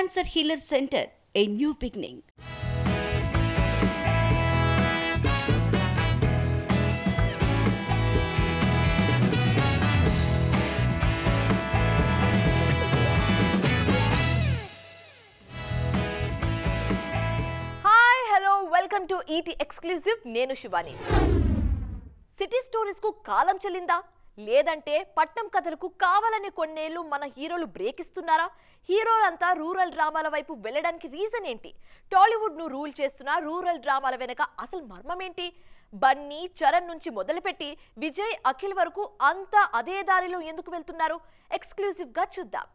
Cancer Healer Center, a new beginning. Welcome to ET exclusive. నేను Shivani. City stories కు కాలం చెల్లిందా, లేదంటే పట్నం కథలకు కావాలని కొన్నేళ్లు మన హీరోలు బ్రేక్ ఇస్తున్నారా? హీరోలంతా రూరల్ డ్రామాల వైపు వెళ్ళడానికి రీజన్ ఏంటి? టాలీవుడ్ ను రూల్ చేస్తున్న రూరల్ డ్రామాల వెనక అసలు మర్మం ఏంటి? బన్నీ, చరణ్ నుంచి మొదలుపెట్టి విజయ్, అఖిల్ వరకు అంతా అదే దారిలో ఎందుకు వెళ్తున్నారు? ఎక్స్క్లూజివ్ గా చూద్దాం.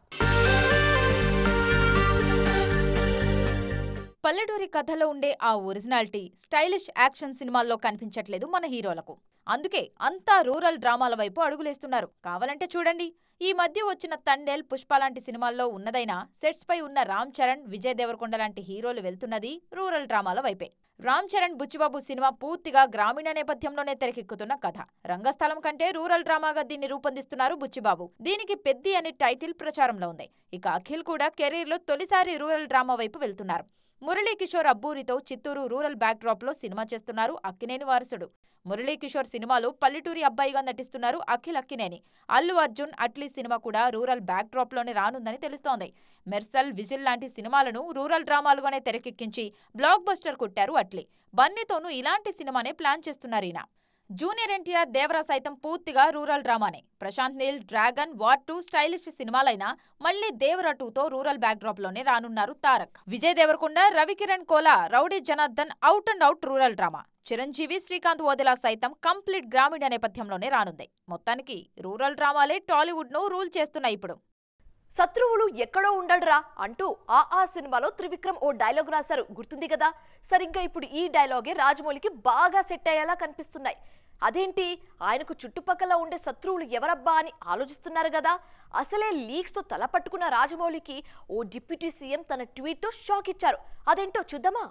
పల్లెటూరి కథలో ఉండే ఆ ఒరిజినాలిటీ స్టైలిష్ యాక్షన్ సినిమాల్లో కనిపించట్లేదు మన హీరోలకు. అందుకే అంతా రూరల్ డ్రామాల వైపు అడుగులేస్తున్నారు. కావాలంటే చూడండి, ఈ మధ్య వచ్చిన తండేల్, పుష్ప లాంటి సినిమాల్లో ఉన్నదైనా సెట్స్ పై ఉన్న రామ్ చరణ్, విజయ్ దేవరకొండ లాంటి హీరోలు వెళ్తున్నది రూరల్ డ్రామాల వైపే. రామ్ చరణ్ బుచ్చిబాబు సినిమా పూర్తిగా గ్రామీణ నేపథ్యంలోనే తెరకెక్కుతున్న కథ. రంగస్థలం కంటే రూరల్ డ్రామాగా దీన్ని రూపొందిస్తున్నారు బుచ్చిబాబు. దీనికి పెద్ది అనే టైటిల్ ప్రచారంలో ఉంది. ఇక అఖిల్ కూడా కెరీర్లో తొలిసారి రూరల్ డ్రామా వైపు వెళ్తున్నారు. మురళీకిషోర్ అబ్బూరితో చిత్తూరు రూరల్ బ్యాక్డ్రాప్ లో సినిమా చేస్తున్నారు అక్కినేని వారసుడు. మురళీకిషోర్ సినిమాలో పల్లెటూరి అబ్బాయిగా నటిస్తున్నారు అఖిల్ అక్కినేని. అల్లు అర్జున్ అట్లీ సినిమా కూడా రూరల్ బ్యాక్డ్రాప్ లోనే రానుందని తెలుస్తోంది. మెర్సల్, విజిల్ లాంటి సినిమాలను రూరల్ డ్రామాలుగానే తెరకెక్కించి బ్లాక్ బస్టర్ కొట్టారు అట్లీ. బన్నీతోనూ ఇలాంటి సినిమానే ప్లాన్ చేస్తున్నారు ఈయన. జూనియర్ ఎన్టీఆర్, దేవరా సైతం పూర్తిగా రూరల్ డ్రామానే. Prashanth Neel, Dragon, War 2 stylish సినిమాలైనా మళ్లీ దేవరా 2తో రూరల్ బ్యాక్డ్రాప్ లోనే రానున్నారు Tarak. Vijay Deverakonda, Ravikiran Kola, Rowdy Janardhan out and out rural drama. Chiranjeevi, Srikanth Odela సైతం కంప్లీట్ గ్రామీణ నేపథ్యంలోనే రానుంది. మొత్తానికి రూరల్ డ్రామాలే టాలీవుడ్ ను రూల్ చేస్తున్నాయి ఇప్పుడు. శత్రువులు ఎక్కడో ఉండడురా అంటూ ఆ సినిమాలో త్రివిక్రమ్ ఓ డైలాగ్ రాశారు, గుర్తుంది కదా? సరిగ్గా ఇప్పుడు ఈ డైలాగే రాజమౌళికి బాగా సెట్ అయ్యేలా కనిపిస్తున్నాయి. అదేంటి, ఆయనకు చుట్టుపక్కల ఉండే శత్రువులు ఎవరబ్బా అని ఆలోచిస్తున్నారు కదా. అసలే లీక్స్ తో తల పట్టుకున్న రాజమౌళికి ఓ డిప్యూటీ సీఎం తన ట్వీట్ తో షాక్ ఇచ్చారు. అదేంటో చూద్దామా?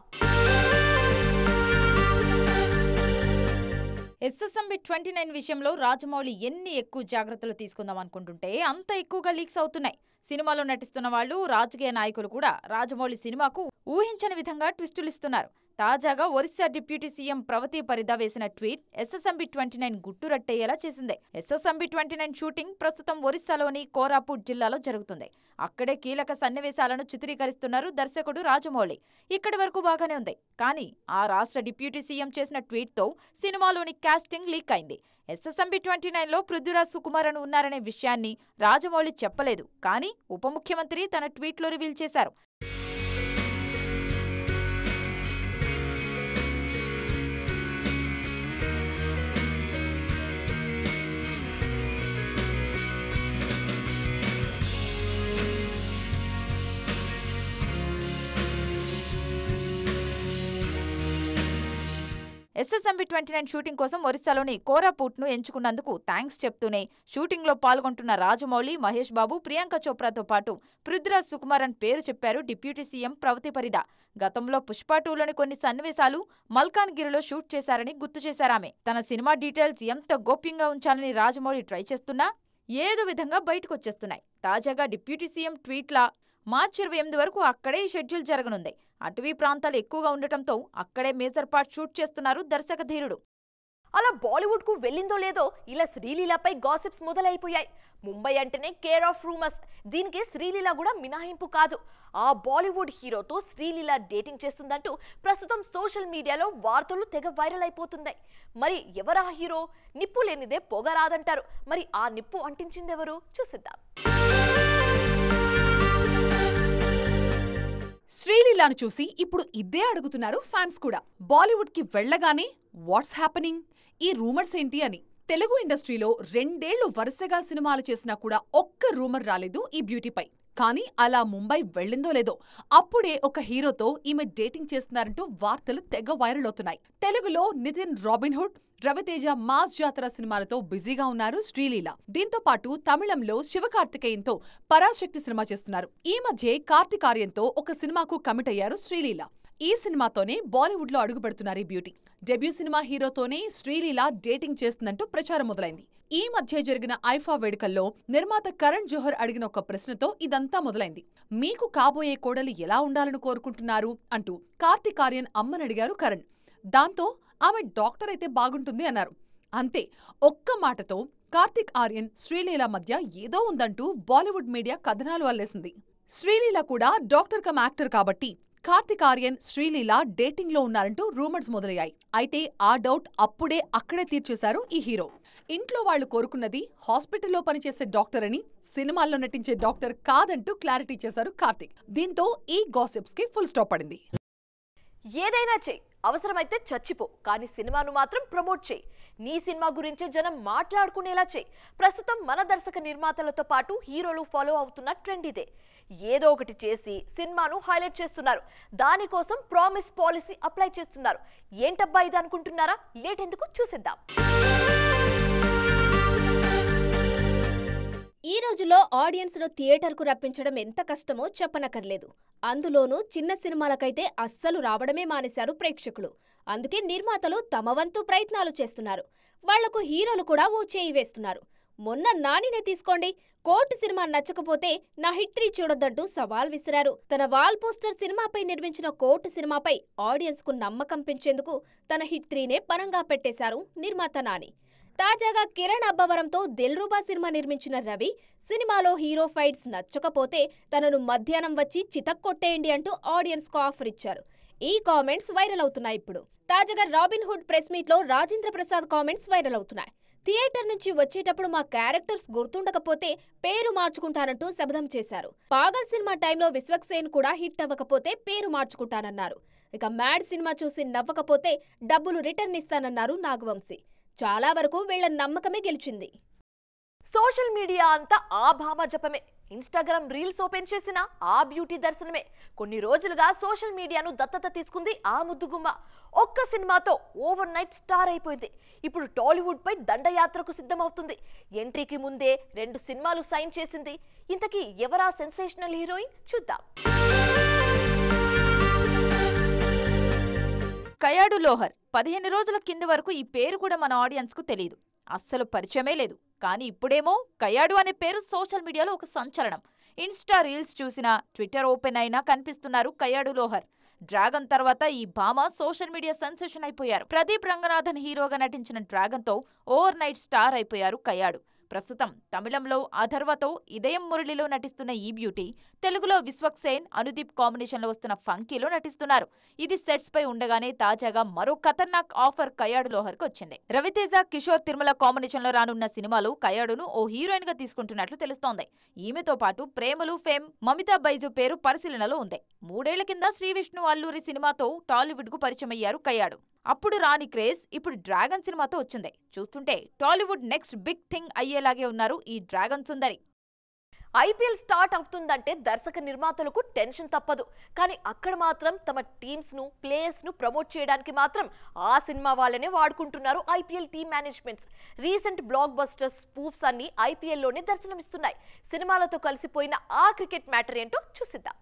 ఎస్ఎస్ఎంబి 29 విషయంలో రాజమౌళి ఎన్ని ఎక్కువ జాగ్రత్తలు తీసుకుందాం అనుకుంటుంటే అంత ఎక్కువగా లీక్స్ అవుతున్నాయి. సినిమాలో నటిస్తున్న వాళ్ళు, రాజకీయ నాయకులు కూడా రాజమౌళి సినిమాకు ఊహించని విధంగా ట్విస్టులు ఇస్తున్నారు. తాజాగా ఒరిస్సా డిప్యూటీ సీఎం ప్రవతి పరిదా వేసిన ట్వీట్ ఎస్ఎస్ఎంబి 29 గుట్టురట్టేయేలా చేసింది. ఎస్ఎస్ఎంబి 29 షూటింగ్ ప్రస్తుతం ఒరిస్సాలోని కోరాపుట్ జిల్లాలో జరుగుతుంది. అక్కడే కీలక సన్నివేశాలను చిత్రీకరిస్తున్నారు దర్శకుడు రాజమౌళి. ఇక్కడి వరకు బాగానే ఉంది. కానీ ఆ రాష్ట్ర డిప్యూటీ సీఎం చేసిన ట్వీట్తో సినిమాలోని కాస్టింగ్ లీక్ అయింది. ఎస్ఎస్ఎంబి 29లో పృథ్వీరాజ్ సుకుమారన్ ఉన్నారనే విషయాన్ని రాజమౌళి చెప్పలేదు. కానీ ఉప ముఖ్యమంత్రి తన ట్వీట్లో రివీల్ చేశారు. ఎస్ఎస్ఎంబి 29 షూటింగ్ కోసం ఒరిస్సాలోని కోరాపుట్ ను ఎంచుకున్నందుకు థ్యాంక్స్ చెప్తూనే షూటింగ్ లో పాల్గొంటున్న రాజమౌళి, మహేష్ బాబు, ప్రియాంక చోప్రాతో పాటు పృథ్వీరాజ్ సుకుమారన్ పేరు చెప్పారు డిప్యూటీ సీఎం ప్రవతి పరిదా. గతంలో పుష్ప 2లోని కొన్ని సన్నివేశాలు మల్కాన్గిరిలో షూట్ చేశారని గుర్తు చేశారామె. తన సినిమా డీటెయిల్స్ ఎంత గోప్యంగా ఉంచాలని రాజమౌళి ట్రై చేస్తున్నా ఏదో విధంగా బయటకొచ్చేస్తున్నాయి. తాజాగా డిప్యూటీ సీఎం ట్వీట్లా మార్చి 28 వరకు అక్కడే ఈ షెడ్యూల్ జరగనుంది. అటవీ ప్రాంతాలు ఎక్కువగా ఉండటంతో అక్కడే మేజర్ పార్ట్ షూట్ చేస్తున్నారు దర్శక ధీరుడు. అలా బాలీవుడ్ కు వెళ్ళిందో లేదో ఇలా శ్రీలీలపై గాసిప్స్ మొదలైపోయాయి. ముంబై అంటేనే కేర్ ఆఫ్ రూమర్స్. దీనికి శ్రీలీల కూడా మినహాయింపు కాదు. ఆ బాలీవుడ్ హీరోతో శ్రీలీల డేటింగ్ చేస్తుందంటూ ప్రస్తుతం సోషల్ మీడియాలో వార్తలు తెగ వైరల్ అయిపోతున్నాయి. మరి ఎవరా హీరో? నిప్పు లేనిదే పొగ రాదంటారు. మరి ఆ నిప్పు అంటించిందెవరు? చూసిద్దాం. శ్రీలీలను చూసి ఇప్పుడు ఇదే అడుగుతున్నారు ఫ్యాన్స్ కూడా. బాలీవుడ్ కి వెళ్లగానే వాట్స్ హ్యాపెనింగ్, ఈ రూమర్స్ ఏంటి అని. తెలుగు ఇండస్ట్రీలో 2 ఏళ్లు వరుసగా సినిమాలు చేసినా కూడా ఒక్క రూమర్ రాలేదు ఈ బ్యూటీపై. కానీ అలా ముంబై వెళ్ళిందో లేదో అప్పుడే ఒక హీరోతో ఈమె డేటింగ్ చేస్తున్నారంటూ వార్తలు తెగ వైరల్ అవుతున్నాయి. తెలుగులో నితిన్ రాబిన్హుడ్, రవితేజ మాస్ జాతర సినిమాలతో బిజీగా ఉన్నారు శ్రీలీల. దీంతో పాటు తమిళంలో శివకార్తికేయన్తో పరాశక్తి సినిమా చేస్తున్నారు. ఈ మధ్యే కార్తికార్యంతో ఒక సినిమాకు కమిట్ అయ్యారు శ్రీలీల. ఈ సినిమాతోనే బాలీవుడ్ లో అడుగుపెడుతున్నారు ఈ బ్యూటీ. డెబ్యూ సినిమా హీరోతోనే శ్రీలీల డేటింగ్ చేస్తుందంటూ ప్రచారం మొదలైంది. ఈ మధ్య జరిగిన ఐఫా వేడుకల్లో నిర్మాత కరణ్ జోహర్ అడిగిన ఒక ప్రశ్నతో ఇదంతా మొదలైంది. మీకు కాబోయే కోడలు ఎలా ఉండాలని కోరుకుంటున్నారు అంటూ కార్తీక్ ఆర్యన్ అమ్మనడిగారు కరణ్. దాంతో ఆమె డాక్టర్ అయితే బాగుంటుంది అన్నారు. అంతే, ఒక్క మాటతో కార్తీక్ ఆర్యన్ శ్రీలీల మధ్య ఏదో ఉందంటూ బాలీవుడ్ మీడియా కథనాలు అల్లేసింది. శ్రీలీల కూడా డాక్టర్ కమ్ యాక్టర్ కాబట్టి కార్తీక్ ఆర్యన్ శ్రీలీల డేటింగ్ లో ఉన్నారంటూ రూమర్స్ మొదలయ్యాయి. అయితే ఆ డౌట్ అక్కడే తీర్చేశారు ఈ హీరో. ఇంట్లో వాళ్లు కోరుకున్నది హాస్పిటల్లో పనిచేసే డాక్టర్ అని, సినిమాల్లో నటించే డాక్టర్ కాదంటూ క్లారిటీ చేశారు కార్తీక్. దీంతో ఈ గాసిప్స్ కి ఫుల్ స్టాప్ పడింది. ఏదైనా చెయ్యి, అవసరమైతే చచ్చిపో, కానీ సినిమాను మాత్రం ప్రమోట్ చేయి. నీ సినిమా గురించే జనం మాట్లాడుకునేలా చేయి. ప్రస్తుతం మన దర్శక నిర్మాతలతో పాటు హీరోలు ఫాలో అవుతున్న ట్రెండ్ ఇదే. ఏదో ఒకటి చేసి సినిమాను హైలైట్ చేస్తున్నారు. దానికోసం ప్రామిస్ పాలసీ అప్లై చేస్తున్నారు. ఏంటబ్బా ఇది అనుకుంటున్నారా? లేట్ ఎందుకు, చూసేద్దాం. ఈ రోజుల్లో ఆడియన్స్ ను థియేటర్ కు రప్పించడం ఎంత కష్టమో చెప్పనక్కర్లేదు. అందులోనూ చిన్న సినిమాలకైతే అస్సలు రావడమే మానేశారు ప్రేక్షకులు. అందుకే నిర్మాతలు తమ వంతు ప్రయత్నాలు చేస్తున్నారు. వాళ్లకు హీరోలు కూడా ఓ చేయి వేస్తున్నారు. మొన్న నానినే తీసుకోండి. కోర్టు సినిమా నచ్చకపోతే నా హిట్ 3 చూడొద్దంటూ సవాల్ విసిరారు. తన వాల్ పోస్టర్ సినిమాపై నిర్మించిన కోర్టు సినిమాపై ఆడియన్స్ కు నమ్మకం పెంచేందుకు తన హిట్ 3నే పరంగా పెట్టేశారు నిర్మాత నాని. తాజాగా కిరణ్ అబ్బవరంతో దిల్రూబా సినిమా నిర్మించిన రవి సినిమాలో హీరో ఫైట్స్ నచ్చకపోతే తనను మధ్యాహ్నం వచ్చి చితక్కొట్టేయండి అంటూ ఆడియన్స్ కు ఆఫర్ ఇచ్చారు. ఈ కామెంట్స్ వైరల్ అవుతున్నాయి. ఇప్పుడు తాజాగా రాబిన్ హుడ్ ప్రెస్ మీట్ లో రాజేంద్ర ప్రసాద్ కామెంట్స్ వైరల్ అవుతున్నాయి. థియేటర్ నుంచి వచ్చేటప్పుడు మా క్యారెక్టర్స్ గుర్తుండకపోతే పేరు మార్చుకుంటానంటూ శపథం చేశారు. పాగల్ సినిమా టైంలో విశ్వక్సేన్ కూడా హిట్ అవ్వకపోతే పేరు మార్చుకుంటానన్నారు. ఇక మ్యాడ్ సినిమా చూసి నవ్వకపోతే డబ్బులు రిటర్న్ ఇస్తానన్నారు నాగవంశీ. చాలా వరకు వీళ్ల నమ్మకమే గెలిచింది. సోషల్ మీడియా అంతా ఆ భామ జపమే. ఇన్స్టాగ్రామ్ రీల్స్ ఓపెన్ చేసిన ఆ బ్యూటీ దర్శనమే. కొన్ని రోజులుగా సోషల్ మీడియాను దత్తత తీసుకుంది ఆ ముద్దుగుమ్మ. ఒక్క సినిమాతో ఓవర్ నైట్ స్టార్ అయిపోయింది. ఇప్పుడు టాలీవుడ్ పై దండయాత్రకు సిద్ధమవుతుంది. ఎంట్రీకి ముందే 2 సినిమాలు సైన్ చేసింది. ఇంతకీ ఎవరా సెన్సేషనల్ హీరోయిన్? చూద్దాం. కయాడు లోహర్ 15 రోజుల కింది వరకు ఈ పేరు కూడా మన ఆడియన్స్ కు తెలియదు. అస్సలు పరిచయమే లేదు. కానీ ఇప్పుడేమో కయాడు అనే పేరు సోషల్ మీడియాలో ఒక సంచలనం. ఇన్స్టా రీల్స్ చూసినా, ట్విట్టర్ ఓపెన్ అయినా కనిపిస్తున్నారు కయాడు లోహర్. డ్రాగన్ తర్వాత ఈ భామ సోషల్ మీడియా సెన్సేషన్ అయిపోయారు. ప్రదీప్ రంగనాథన్ హీరోగా నటించిన డ్రాగన్ తో ఓవర్ నైట్ స్టార్ అయిపోయారు కయాడు. ప్రస్తుతం తమిళంలో అథర్వతో ఇదయం మురళిలో నటిస్తున్న ఈ బ్యూటీ తెలుగులో విశ్వక్సేన్, అనుదీప్ కాంబినేషన్లో వస్తున్న ఫంకీలో నటిస్తున్నారు. ఇది సెట్స్ పై ఉండగానే తాజాగా మరో ఖతర్నాక్ ఆఫర్ కయాడు లోహర్కి వచ్చింది. రవితేజ, కిషోర్ తిరుమల కాంబినేషన్లో రానున్న సినిమాలో కయాడును ఓ హీరోయిన్ గా తీసుకుంటున్నట్లు తెలుస్తోంది. ఈమెతో పాటు ప్రేమలు ఫేమ్ మమితా బైజు పేరు పరిశీలనలో ఉంది. 3 ఏళ్ల కింద శ్రీవిష్ణు అల్లూరి సినిమాతో టాలీవుడ్ కు పరిచయమయ్యారు కయాడు. అప్పుడు రాని క్రేజ్ ఇప్పుడు డ్రాగన్ సినిమాతో వచ్చింది. చూస్తుంటే టాలీవుడ్ నెక్స్ట్ బిగ్ థింగ్ అయ్యేలాగే ఉన్నారు ఈ డ్రాగన్ సుందరి. ఐపీఎల్ స్టార్ట్ అవుతుందంటే దర్శక నిర్మాతలకు టెన్షన్ తప్పదు. కానీ అక్కడ మాత్రం తమ టీమ్స్ ను, ప్లేయర్స్ ను ప్రమోట్ చేయడానికి మాత్రం ఆ సినిమా వాళ్ళనే వాడుకుంటున్నారు IPL team managements. Recent black busters spoofs అన్ని ఐపీఎల్ లోనే దర్శనమిస్తున్నాయి. సినిమాలతో కలిసిపోయిన ఆ క్రికెట్ మ్యాటర్ ఏంటో చూసిద్దాం.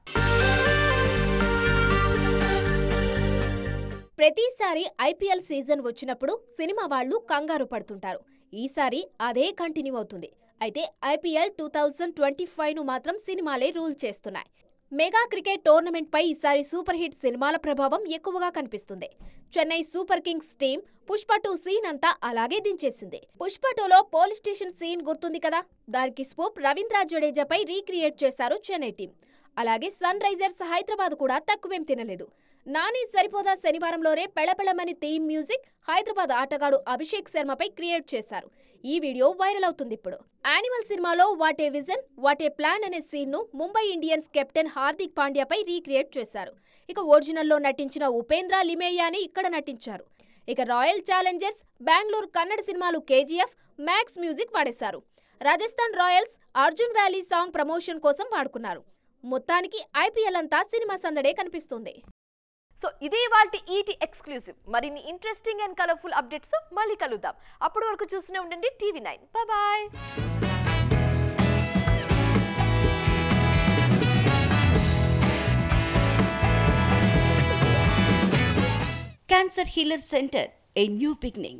ప్రతిసారి ఐపీఎల్ సీజన్ వచ్చినప్పుడు సినిమా వాళ్లు కంగారు పడుతుంటారు. ఈసారి అదే కంటిన్యూ అవుతుంది. అయితే ఐపీఎల్ 2025ను మాత్రం సినిమాలే రూల్ చేస్తున్నాయి. మెగా క్రికెట్ టోర్నమెంట్ పై ఈసారి సూపర్ హిట్ సినిమాల ప్రభావం ఎక్కువగా కనిపిస్తుంది. Chennai Super Kings team Pushpa 2 scene అంతా అలాగే దించేసింది. పుష్ప 2లో పోలీస్ స్టేషన్ సీన్ గుర్తుంది కదా, దానికి స్పూప్ రవీంద్ర జడేజాపై రీక్రియేట్ చేశారు చెన్నై టీం. అలాగే సన్ రైజర్స్ హైదరాబాద్ కూడా తక్కువేం తినలేదు. నాని సరిపోదా శనివారంలోనే పెళపెళమని థీమ్ మ్యూజిక్ హైదరాబాద్ ఆటగాడు అభిషేక్ శర్మపై క్రియేట్ చేశారు. ఈ వీడియో వైరల్ అవుతుంది ఇప్పుడు. యానిమల్ సినిమాలో వాటే విజన్ వాటే ప్లాన్ అనే సీన్ ను ముంబై ఇండియన్స్ కెప్టెన్ హార్దిక్ పాండ్యాపై రీక్రియేట్ చేశారు. ఇక ఒరిజినల్లో నటించిన ఉపేంద్ర లిమేయాని ఇక్కడ నటించారు. ఇక రాయల్ ఛాలెంజర్స్ బెంగళూరు కన్నడ సినిమాలు కేజీఎఫ్, మ్యాక్స్ మ్యూజిక్ వాడేశారు. Rajasthan Royals Arjan Vailly song promotion కోసం వాడుకున్నారు. మొత్తానికి ఐపీఎల్ అంతా సినిమా సందడే కనిపిస్తుంది. సో ఇది వాటి ఈటీ ఎక్స్క్లూజివ్. మరిన్ని ఇంట్రెస్టింగ్ అండ్ కలర్ఫుల్ అప్డేట్స్ మళ్ళీ కలుద్దాం. అప్పటి వరకు చూస్తూనే ఉండండి TV9. Bye. Cancer Healer Center, a new beginning.